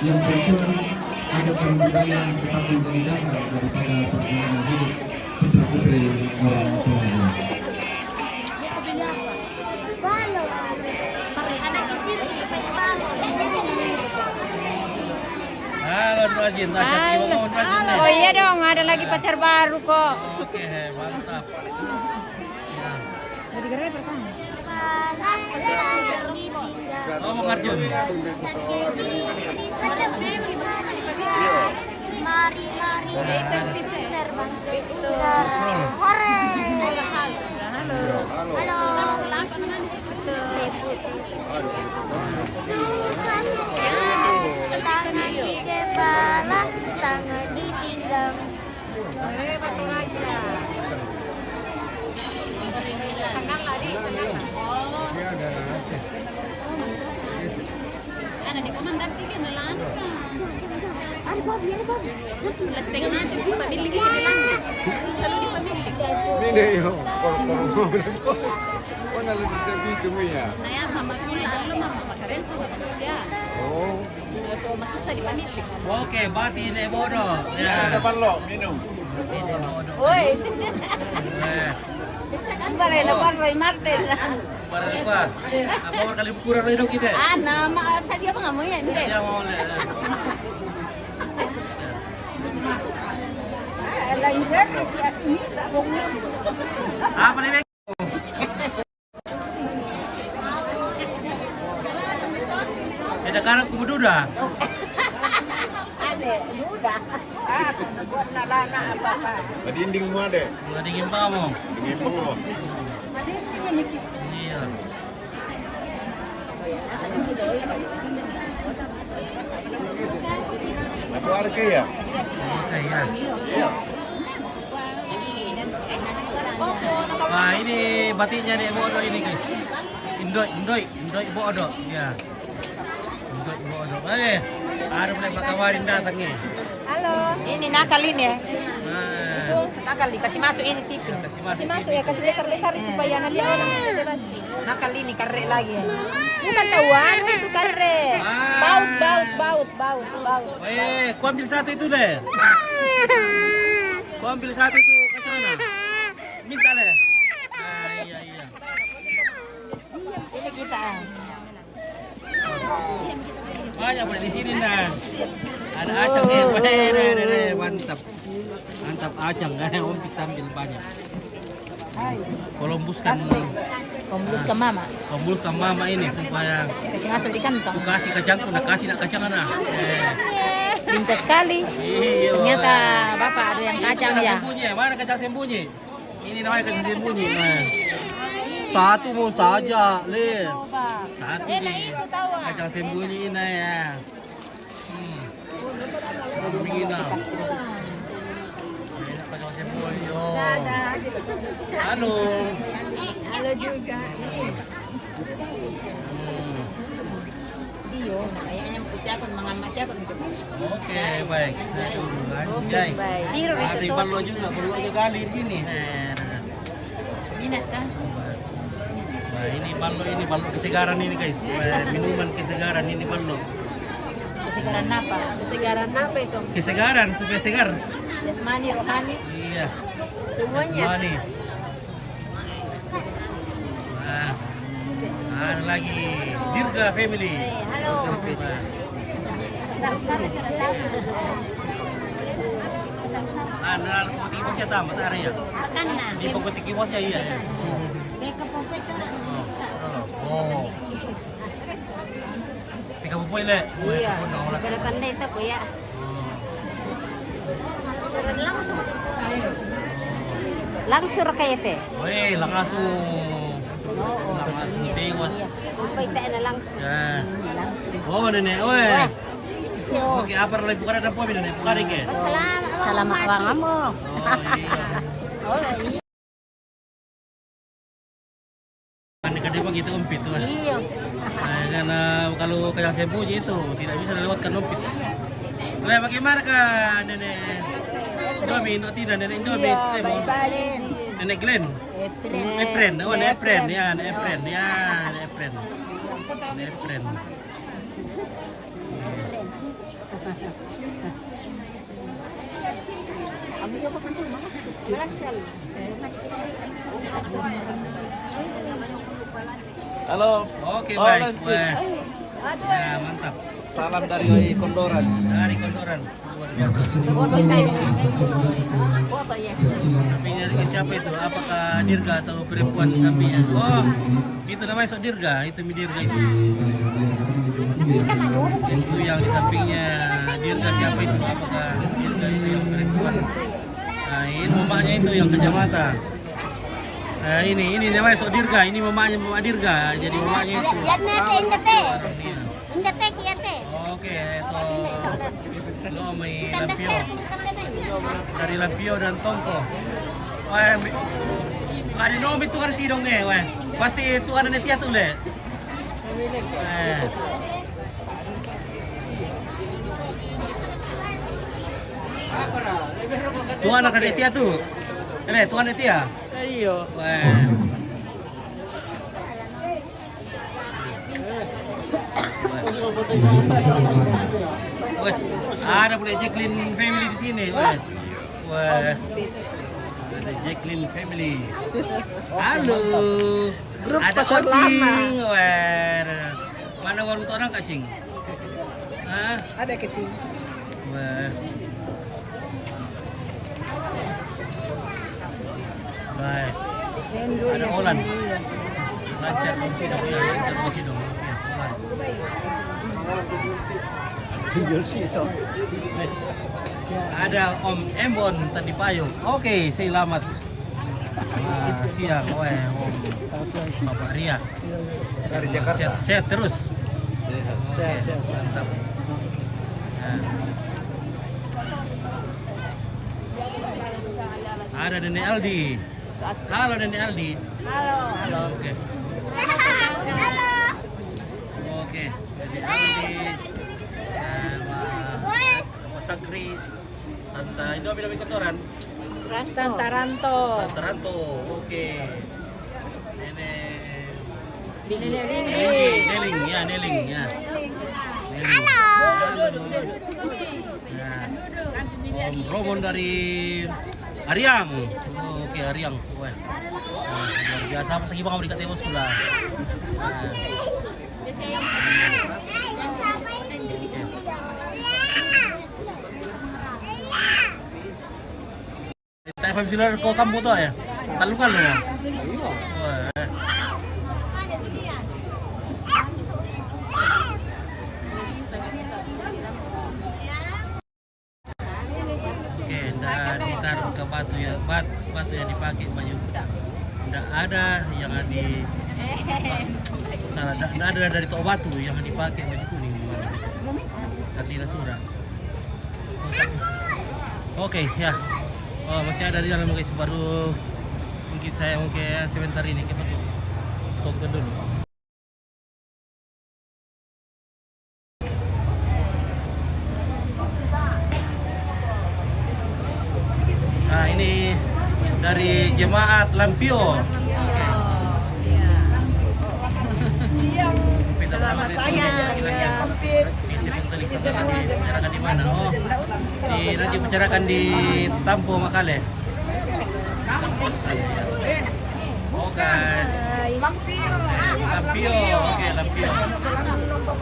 Yang penting ada pembudayaan tetap menjadi dasar daripada perjalanan hidup putra putri orang tua. Anak kecil itu main balon. Halo Rajin, ajak Ibu mau Rajin nih. Oh iya dong, ada lagi pacar baru kok. Oke, mantap. Oh, mau ngarjun. Mari terbang ke udara. Hore. Halo. Tangan di kepala, tangan di pinggang. Oke, bati ini bodoh. Ya, Depan lo, minum. ini bodoh. Woi. Eh, Bare lebar Roy Martin. para apa? Apa kali kurang hidup kita? Nama saya apa nggak mau ya ini deh. Dia mau lihat. Lain di asini sabungnya. Apa nih? Bek? Ada kanak kubududa. Ada, udah. Buat nalana apa-apa. Dinding mo ade. Nggak digimpa mo. Gimpang mo. Iya. Ako arke ya. Oke ya. Nah ini batiknya nih bodoh ini guys. Indoi bodoh. Ya. Indoi bodoh. Ada mulai pakawarin datang nih. Halo. Ini nakal ini ya. Nah, Nakal dikasih masuk ini TV. kasih masuk. Ya, kasih besar-besar supaya nanti orang jelas. Nakal ini karre lagi ya. Bukan tahuan, itu karre. Baut. Kau ambil satu itu deh. Kau ambil satu itu ke sana. Minta deh. Nah, iya. Ini kita. Banyak boleh di sini nah. Ada acang ya, mantap. Mantap acang, om kita ambil banyak. Columbus kan. Kombus ke mama. Kombus ke mama ini supaya Kasih masuk di kantong. kasih kacangku, nak kasih nak kacang anak. Pintar sekali. Iya. Ternyata bapak ada yang kacang ya. Sembunyi, mana kacang sembunyi? Ini namanya kacang sembunyi. Nah. Satu mau saja, Le. Satu nih. Kacang sembunyi ini ya. Begini. Enak kacang sembunyi. Oh. Halo. Halo juga. Iyo, kayaknya siapa mengamas siapa gitu. Oke, baik. Anjay. Ada ballo juga, ballonya kali di sini. Minat kan? Nah, ini ballo kesegaran ini guys. Minuman kesegaran ini ballo. Kesegaran apa? Kesegaran apa itu? Kesegaran supaya segar. Jasmani, rohani. Iya. Semuanya. Jasmani. Nah, ada lagi Dirga Family. Halo. Ada putih kiwas ya tamat ada ya. Di pokok kiwas ya iya. Oh. Pika po ile. Iya. Segera pandai itu kuya. Langsung kayak teh. Weh, langsung. Langsung tewas. Upay tayo na langsung. Ya. Langsung. Oh, nenek, weh. Oke, apa lagi bukan ada poin nenek? Bukan ke? Salamat bang mo. Oh iya. Oh iya. Kan kadang begitu umpit tuh. Iya. Nah, karena kalau kacang sembunyi itu tidak bisa dilewatkan umpit. Lah bagaimana kah nenek? Indomie, tidak nenek Indomie, Stemo. Nenek Glenn. Efren, oh Efren ya, Efren ya, Efren. Efren. Halo. Oke, baik. Wah. Ya, mantap. Salam dari Kondoran. Dari Kondoran. Luar biasa. Sampingnya ini siapa itu? Apakah Dirga atau perempuan di sampingnya? Oh, itu namanya Sok Dirga. Itu Mi Dirga itu. Itu yang di sampingnya Dirga siapa itu? Apakah Dirga itu yang perempuan? Nah, ini mamanya itu yang kacamata. Nah, ini namanya Sok Dirga. Ini mamanya Mama Dirga. Jadi mamanya itu. Oke, itu lo may Lampio. Dari Lampio dan Tongko. Wah, ada nomor itu kan si dong wah. Pasti itu ada netia tuh le. Tuan ada netia tuh. Ele, tuan netia. Iya. Wah. Wah, ada boleh Jacqueline Family di sini. Wah, ada Jacqueline Family. Halo. Grup Ada pasar Ocing. lama. Wah, mana warung orang kacing? Hah? Ada kecil. Wah. Baik. Ada Olan. Lancar kunci dong ya, lancar kunci dong. Ada Om Embon tadi payung. Oke, selamat siang, Om Bapak Ria. Dari Jakarta. Sehat terus. Oke, mantap. Nah. Ada Nenek Aldi. Halo Nenek Aldi. Halo. Oke. Oke. Nenek Aldi. Mas Sakri. Tante Indomie Indomie kotoran. Tante Ranto. Tante Ranto. Oke. Nenek Neling ya, Neling ya. Halo. Om Romon dari Ariang. Oh, oke, Ariang. Well. Luar biasa apa segi bang dekat tebos pula. Tayo 5 sila ko kampo to ya. Talukan lo ya. Oke, dan ditaruh ke batu ya, batu yang dipakai baju. Tidak ada yang di salah, tidak ada dari toko batu yang dipakai baju kuning. Kardina Surah. Oke, ya. Oh, masih ada di dalam guys, baru mungkin saya sebentar ini kita tonton dulu. Nah, ini dari jemaat Lampio. Selamat siang. Dibicarakan di mana? Oh, lagi bicarakan di Tampo Makale. Oke. Lampio, oke Lampio.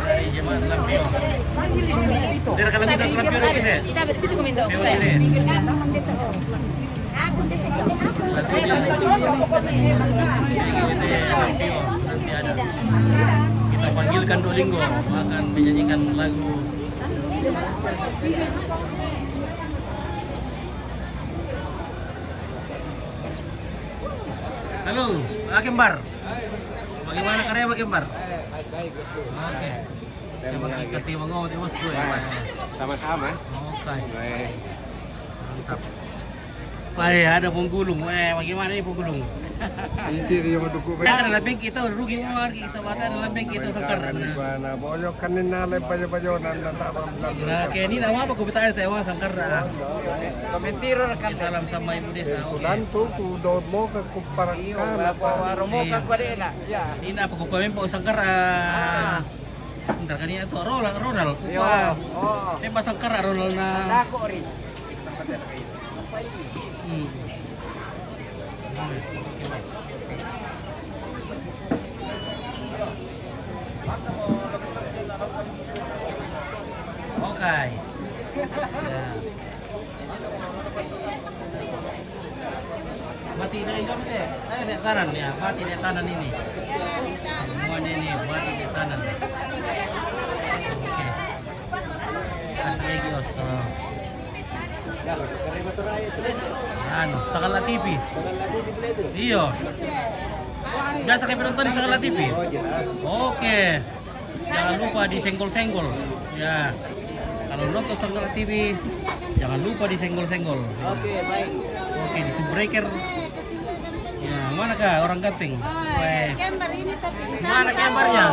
Dari jemaat Lampio. Dari kalau kita Lampio ini. Kita di situ kumindo. Nanti ada. Kita panggilkan Duolingo akan menyanyikan lagu. Halo, Pak Kembar. Bagaimana karya Pak Kembar? Oke. Terima kasih mengawal di Mas gue. Sama-sama. Oke. Mantap. Baik, ada penggulung. Bagaimana ini penggulung? Ini dia mendukung. Ada lebih kita rugi mau kisah lebih kita sangkar. Mana boyo kanina le payo nan tama bilang. Nah, kayak ini nama apa kubita itu ewa sangkar. Komentiro kan Salam sama ibu desa. dan tu ku do mo ka kuparakan apa Romo ka kwadela. Ya. Ini apa kupamin po sangkar. Bentar kan ini itu Ronald. Oh. Ini pas sangkar Ronald na. Ako rin. Oke. Ya. Mati dari kamu teh. Di kanan ya, mati di kanan ini. Semua ini mati di kanan. Oke. Aslegios. Ano, Sakala TV. Iya. Biasa kayak penonton di Sakala TV. Oke. Jangan lupa disenggol-senggol. Ya. Kalau nonton Sakala TV, jangan lupa disenggol-senggol. Oke, baik. Oke, di Subbreaker. Ya, mana kah orang ganteng? Kembar ini tapi Mana kembarnya?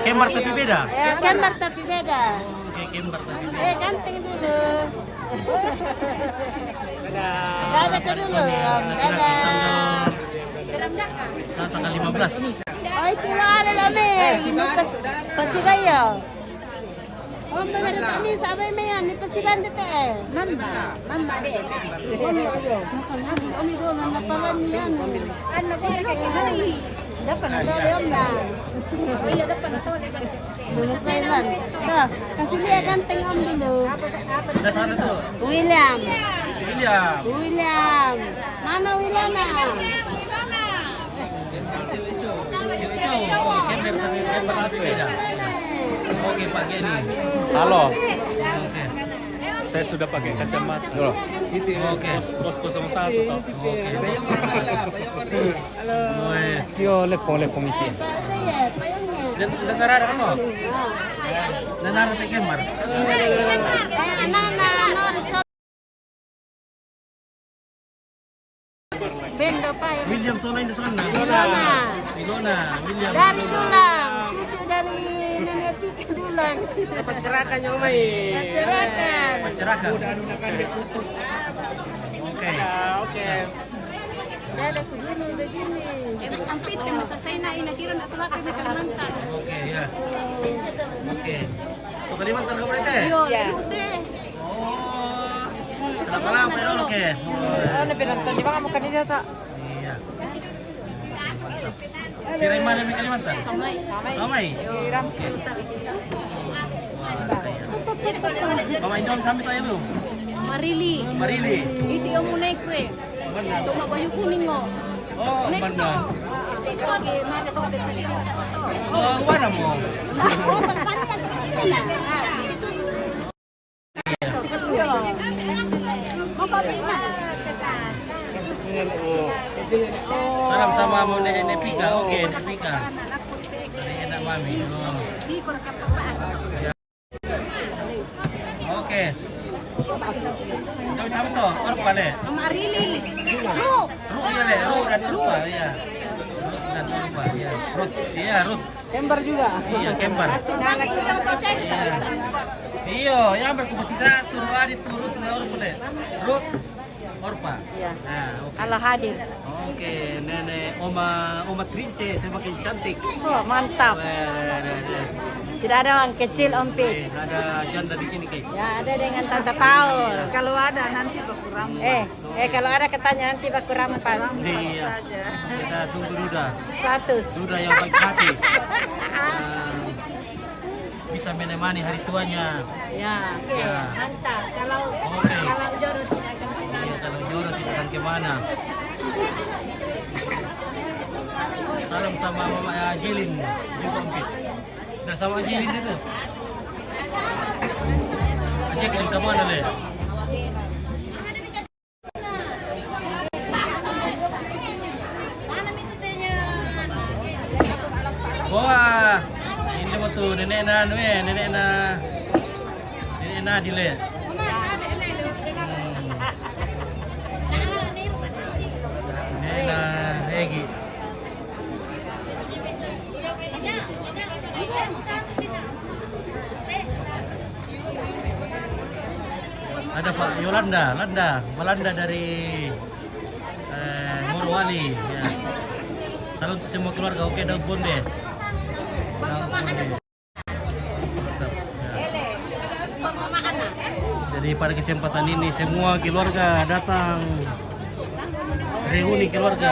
Kembar tapi beda. ya kembar tapi beda. Oke, kembar tapi beda. Ganteng dulu. Dadah ke dulu. Dadah. Tanggal 15. Oh itu lah ada lame. Pasti bayar. Oh benar kami sabai mayan ni pasti bande teh. Mama deh. Omi do mana pawan yan. Anak ko kay dapat na daw na. Oh iya dapat na to Thailand. Kasi dia ganteng om dulu. Udah sana tuh. William. William. William. Mana William? Kembar tapi beda. Oke Pak Geni. Halo, Oke. saya sudah pakai kacamata. Oke. Bos 01 toh. Oke. Halo. Yo lepo mikir. Dan narara ano? Narara tayo kembar. Bendo pa yung William Sola ini sana. Ilona. Ilona. William. Dari Dulang, cucu dari Nenek Pika Dulang. Pacerakan yung may. Pacerakan. Masyarakat. Oke. Oke. Dada ku dulu begini. Ampit kami sa Sena inagiron na sulaki ni Kalimantan. Oke ya. Oke. Tuh Kalimantan kamu teh? Yo, lute. Oh. Napalang pa yun, okay. Ano pinanton? Di ba kamu kanina sa? Iya. Tiray mana may Kalimantan? Kamay. Hiram. Oke. Wah, kaya. Kamay doon sa amin tayo lo. Marili. Marili. Ito yung munay ko eh. Banda. Ito mabayo kuning mo. Oh, banda. Oh, wala mo. Salam sama mo ni Pika. Oke, ni Pika. Dari enak mami. Oh. Oke. Kami sama to, orp balik. Marili. Ruk. Rut ya le, Rut dan Urpa ya. Rut dan Urpa ya. Rut, iya Rut. Kembar juga. Iya Kembar. Iya, ya berkumpul satu, dua di turut na Urpa le. Rut, Urpa. Iya. Nah, oke. Allah hadir. Oke, nenek Oma Trince semakin cantik. Oh, mantap. Tidak ada orang kecil Om Pit. Ada janda di sini guys. Ya, ada dengan Tante Paul. Kalau ada nanti baku rampas. Kalau ada katanya nanti baku rampas. Iya. Kita tunggu Duda. Status. Duda yang baik hati. Bisa menemani hari tuanya. Ya, mantap. Kalau Oke. Joro tidak akan kemana. Iya, kalau Joro tidak akan kemana. Salam sama Mama Jelin juga Ompit. Nah sama Jelin itu. Jelin ke mana le? Wah, ini mah tuh nenek na dile. Nenek na Egi. Ada Pak Melanda dari Morowali. Ya. Salam untuk semua keluarga. Oke, Daud Bonde. Mantap, ya. Jadi pada kesempatan ini semua keluarga datang reuni keluarga.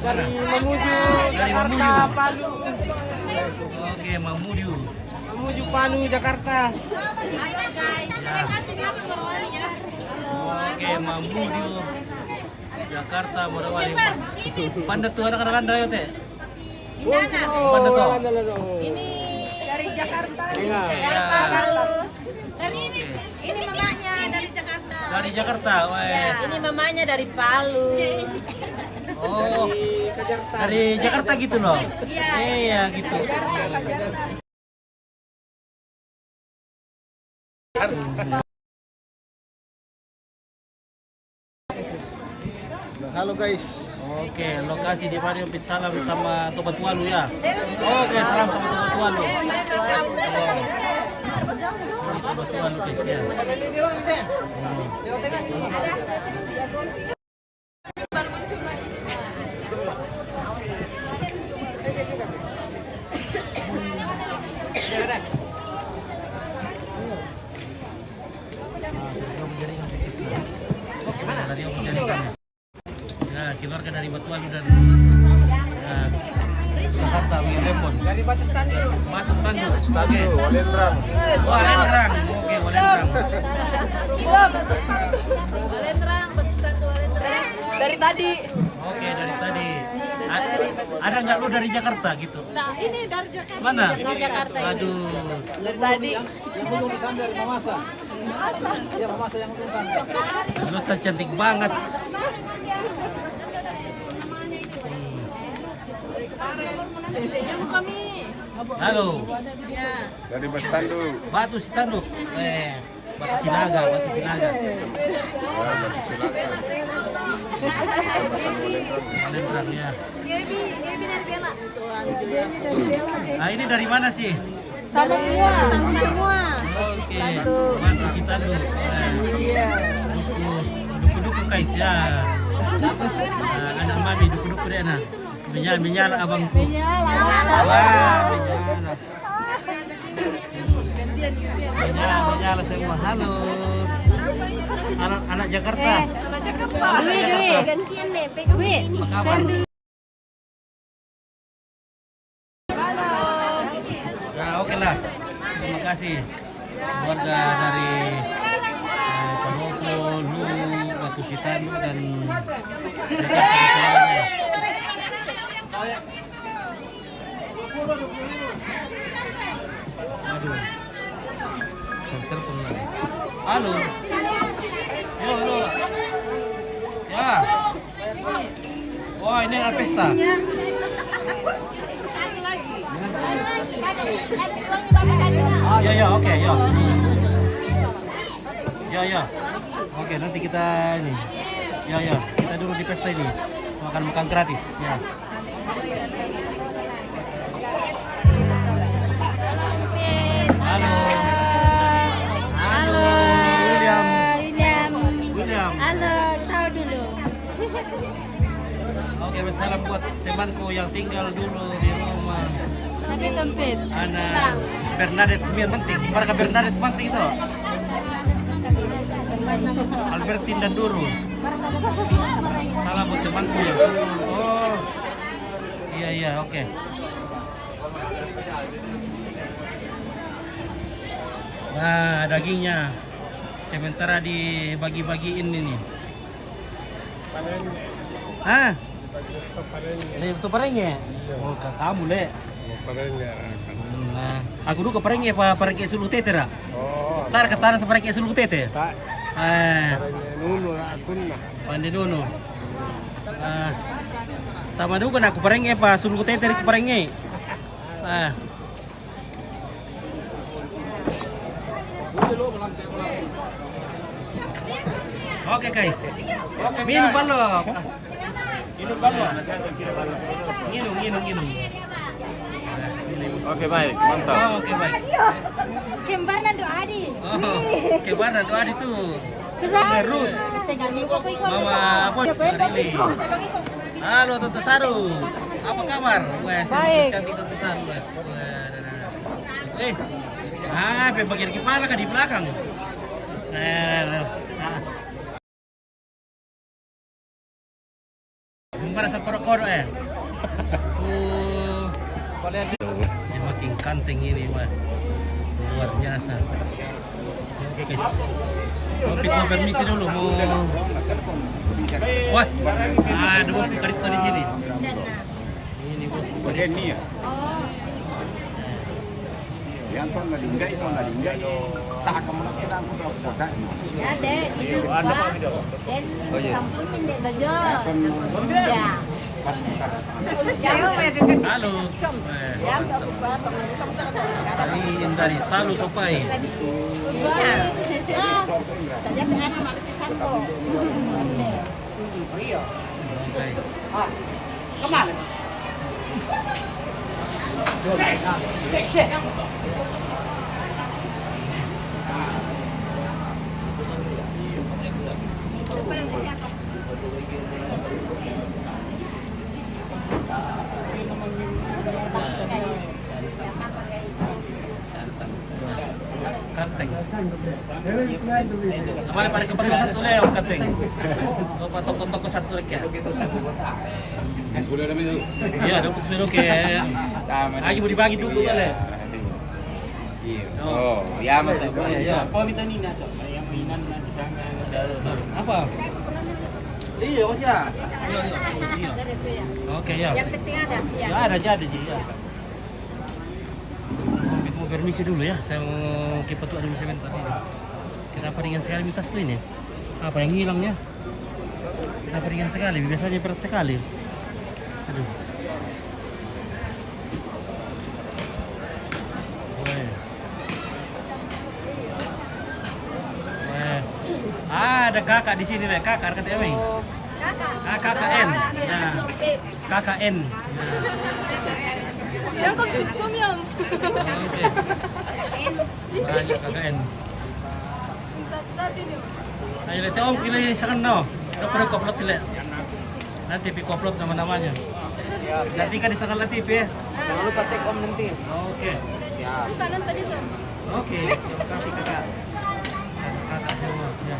Dari Mamuju, Dari Jakarta, Mamuju. Palu. Oke, Mamuju. Mamuju, Palu, Jakarta. Ya. Oke, Mamuju. Jakarta, Morowali. Panda tuh anak-anak Anda ya, Teh? Panda tuh. Ini dari Jakarta. Iya. Ini mamanya dari Jakarta. Dari Jakarta, weh. Ini mamanya dari Palu. Oh, dari Jakarta gitu loh. Iya, gitu. Halo guys. Oke, lokasi di mana Pit salam sama Sobat Walu ya. Oke, salam sama Sobat Walu. Sobat Walu guys ya. Dari Om Jaringan. Nah, keluarga dari Batualu dan Jakarta, Wiremon. Dari Batu Standu. Batu Standu. Oke. Walendrang. Walendrang. Oke, Walendrang. Dari tadi. Oke, dari tadi. Ada nggak lu dari Jakarta gitu? Nah, ini dari Jakarta. Mana? Dari Jakarta. Aduh. Dari tadi. Yang ujung di sana dari Mamasa. Iya, Mamasa yang ujung sana. Lu tak cantik banget. Halo. Dari Bastandu. Batu Sitanduk. Batu Sinaga, Batu Sinaga. Walendrang ya. Gaby dan Bella. Nah, ini dari mana sih? Sama semua. Standu semua. Oke, Batu Sitanduk. Duku-duku guys ya. Anak mami duku-duku deh nah. Menyala abangku. Wah, menyala semua. Halo. anak Jakarta. Dwi, gantian deh, pegang ini. Apa kabar? Ya, oke lah. Terima kasih keluarga dari Paropo, Lu, Batu Sitanu dan Jakarta semuanya. Aduh. Telepon lagi. Halo. Yo, halo. Ya. Wah, ini ada pesta. Ya, ya, oke, ya. Ya, ya. Oke, nanti kita ini. Ya, ya. Kita dulu di pesta ini. Makan gratis, ya. Halo. Halo. William. Halo, tahu dulu. Oke, salam buat temanku yang tinggal dulu di rumah. Tapi tempet. Anak Bernadette Mir penting. Mereka Bernadette penting itu. Albertin dan Duru. Salam buat temanku ya. Oh. Iya, iya, oke. Nah, dagingnya sementara dibagi-bagiin ini. Hah? Ini itu parengnya. Oh, kamu le. Nah, aku dulu ke parengnya parengnya suluh tete ra. Oh. Tar ketara parengnya suluh tete. Tak. Nunu aku nah. Pande nunu. Tama dulu kan aku parengnya suluh tete ke parengnya. Oke guys, minum balok. Minum balok. Minum. Oke baik, mantap. Oh, oke baik. Kembarna doa adi. Oh, kemana doa itu? Berut. Mama apa? Rili. Halo Tante Saru. Apa kabar? Wah, cantik Tante Saru. Bagian kepala kan di belakang. Para sa koro-koro semakin kanteng ini mah luar biasa. Oke guys, mau permisi dulu mau. Wah, ada bosku karita di sini. Ini bosku bagian ini ya. Yang kau nggak linggai, tak kamu kita aku berapa kota? Ada itu Pak. Dan sampul pendek saja. Ya. Halo. Ini dari Salu Sopai. Saja dengan Santo. Kemana? Kanteng. Namanya pada kepada satu leo kanteng. Kau toko satu lagi ya. Iya, dong sudah ke. Lagi mau dibagi dulu le. Oh, ya mantap. Ya. Apa minta Nina tuh? Yang mainan nanti sana. Apa? Iya, Mas ya. Iya. Oke, ya. Yang penting ada. Ya ada jadi ya. Mau permisi dulu ya, saya mau ke petua dulu sebentar ini. Kenapa ringan sekali minta ini? Apa yang hilangnya? Kenapa ringan sekali? Biasanya berat sekali. Aduh. Ada kakak di sini deh, kakak kata Ewing. KKN. Nah, KKN. Yang kau sumyam. Oke. Banyak KKN. Sat ini. Ayo lihat om pilih sekarang no. Udah perlu upload tidak? Nanti pi upload nama-namanya. Nanti kan di sekali TV ya. Jangan lupa tag om nanti. Oke. Suka nonton itu. Oke. Terima kasih kakak. Kakak semua. Ya.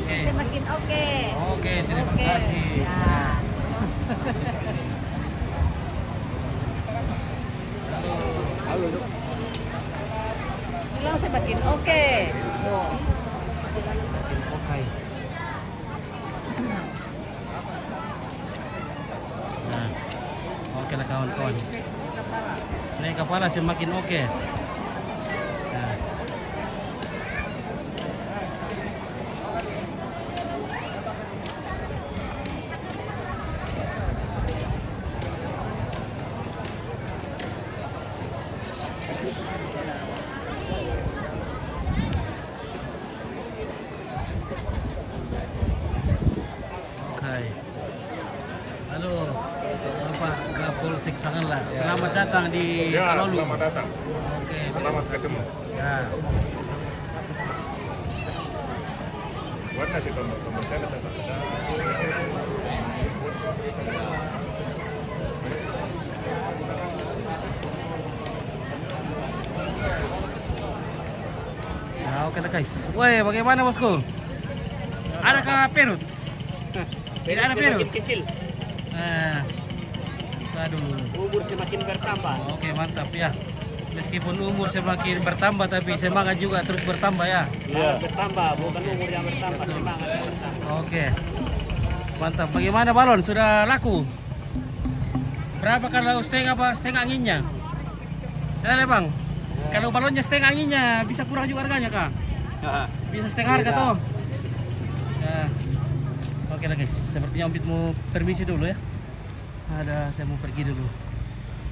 Oke. semakin oke. Oke, terima Oke. kasih. Ya. Bilang semakin oke. Tuh. Oke. Nah, oke lah kawan-kawan. Ini kepala semakin oke. Nah. Oke. Halo, Bapak Kapolsek Sangala. Selamat datang di Kalolu. Selamat datang. Oke. Selamat ketemu. Ya. Buat nasi tombol saya datang. Nah, oke lah guys. Woi, bagaimana bosku? Adakah perut? Tidak ada perut. Kecil, Aduh. umur semakin bertambah. Oke, mantap ya. Meskipun umur semakin bertambah tapi semangat juga terus bertambah ya. Bertambah, bukan umur yang bertambah, semangat yang bertambah. Oke. Mantap. Bagaimana balon? Sudah laku? Berapa kalau setengah anginnya? Ya, Bang. Kalau balonnya setengah anginnya bisa kurang juga harganya, Kak? Bisa setengah harga toh. Ya. Oke lah guys, sepertinya Om Pit mau permisi dulu ya. Saya mau pergi dulu.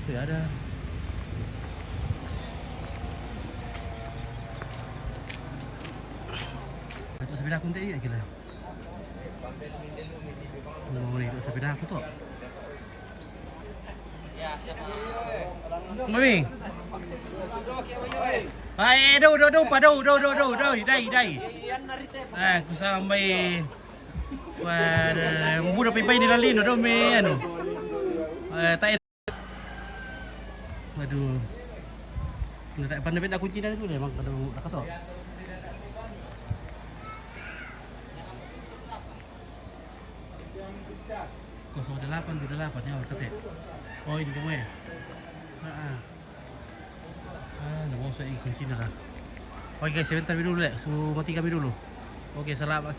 Tuh ada. Itu sepeda aku tadi ya kira. Oh, itu sepeda aku tuh. Mami. Ay, do, dai. Aku sampai pada muda pipai di lalino do me ano. Tak. Waduh. Tak pandai aku kunci dari dulu memang pada kata. Kosong 8 ya kata. Oh ini kamu ya. Nggak usah kunci dah. Oke guys, sebentar dulu deh. Mati kami dulu. Oke, selamat.